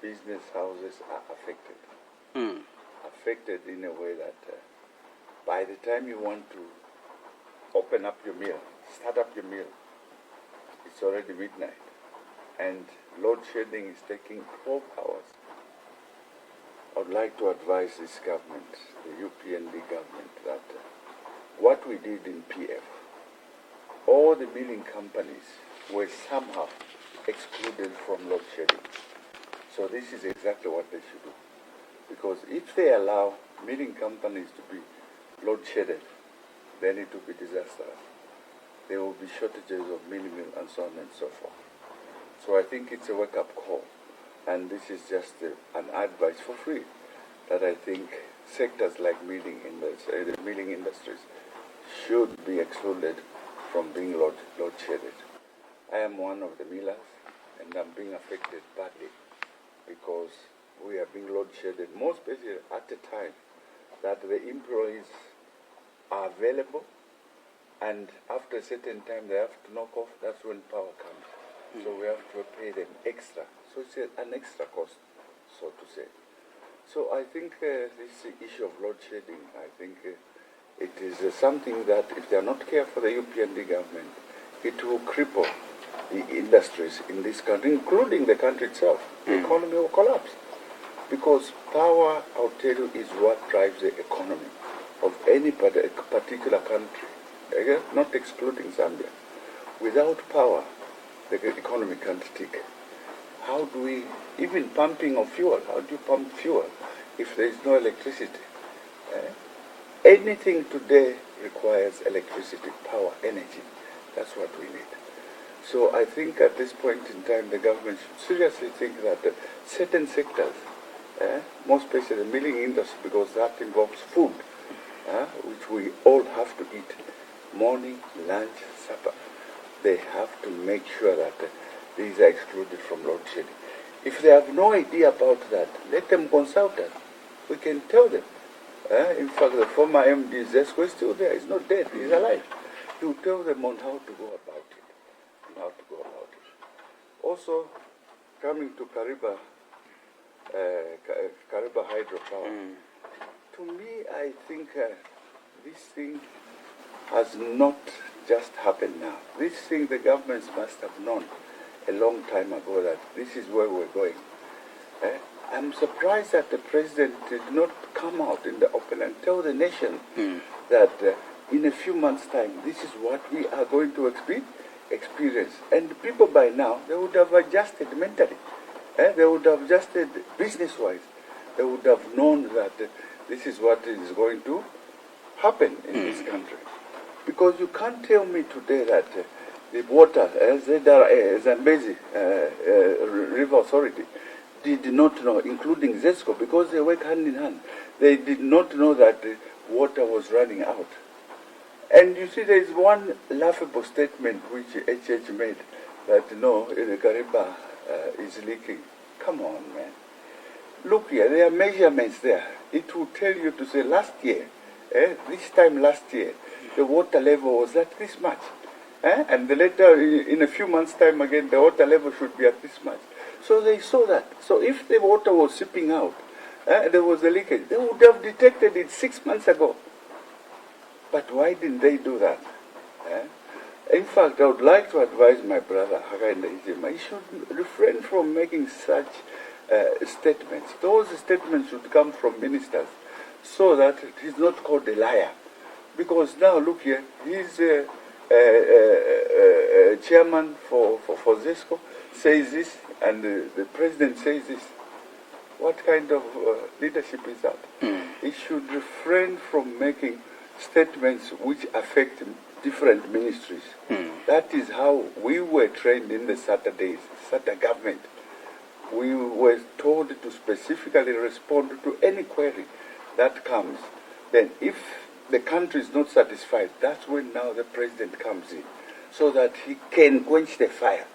business houses are affected. Mm. Affected in a way that by the time you want to open up your mill, start up your mill, it's already midnight. And load shedding is taking 12 hours. I would like to advise this government, the UPND government, that what we did in PF, all the milling companies were somehow excluded from load shedding. So this is exactly what they should do. Because if they allow milling companies to be load shedded, then it will be disastrous. There will be shortages of milling and so on and so forth. So I think it's a wake-up call. And this is just an advice for free that I think sectors like milling industries should be excluded from being load shedded. I am one of the millers, and I'm being affected badly because we are being load shedded, more especially at the time that the employees are available, and after a certain time they have to knock off. That's when power comes. So we have to pay them extra. So it's an extra cost, so to say. So I think this issue of load shedding, I think it is something that if they are not careful, the UPND government, it will cripple the industries in this country, including the country itself. The economy will collapse. Because power, I'll tell you, is what drives the economy of any particular country, again, not excluding Zambia. Without power, the economy can't tick. How do we, even pumping of fuel, how do you pump fuel if there is no electricity? Anything today requires electricity, power, energy. That's what we need. So I think at this point in time, the government should seriously think that certain sectors, more especially the milling industry, because that involves food, which we all have to eat, morning, lunch, supper. They have to make sure that these are excluded from load shedding. If they have no idea about that, let them consult us. We can tell them. In fact, the former MD Zesco is still there. He's not dead. He's alive. He will tell them on how to go about it. Also, coming to Kariba hydropower, to me, I think this thing has not just happened now. This thing the governments must have known a long time ago that this is where we're going. I'm surprised that the president did not come out in the open and tell the nation that in a few months' time, this is what we are going to experience. And people by now, they would have adjusted mentally. They would have adjusted business-wise. They would have known that this is what is going to happen in this country. Because you can't tell me today that the water, Zambezi River Authority, did not know, including ZESCO, because they work hand in hand. They did not know that the water was running out. And you see, there is one laughable statement which HH made, that no, the Kariba is leaking. Come on, man. Look here, there are measurements there. It will tell you to say last year, this time last year, the water level was at this much. And later, in a few months' time again, the water level should be at this much. So they saw that. So if the water was seeping out, there was a leakage, they would have detected it 6 months ago. But why didn't they do that? In fact, I would like to advise my brother, Hakainde Ijema, he should refrain from making such statements. Those statements should come from ministers so that he's not called a liar. Because now, look here, he's chairman for ZESCO, says this, and the president says this. What kind of leadership is that? He should refrain from making statements which affect different ministries. That is how we were trained in the SATA government. We were told to specifically respond to any query that comes. Then if the country is not satisfied, that's when now the president comes in, so that he can quench the fire.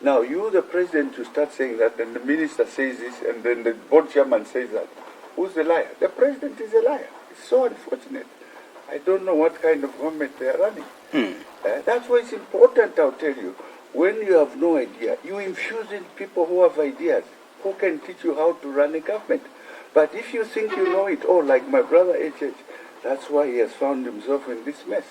Now you, the president, you start saying that, and the minister says this, and then the board chairman says that. Who's the liar? The president is a liar. It's so unfortunate. I don't know what kind of government they are running. That's why it's important, I'll tell you, when you have no idea, you infuse in people who have ideas, who can teach you how to run a government. But if you think you know it all, like my brother H.H., that's why he has found himself in this mess.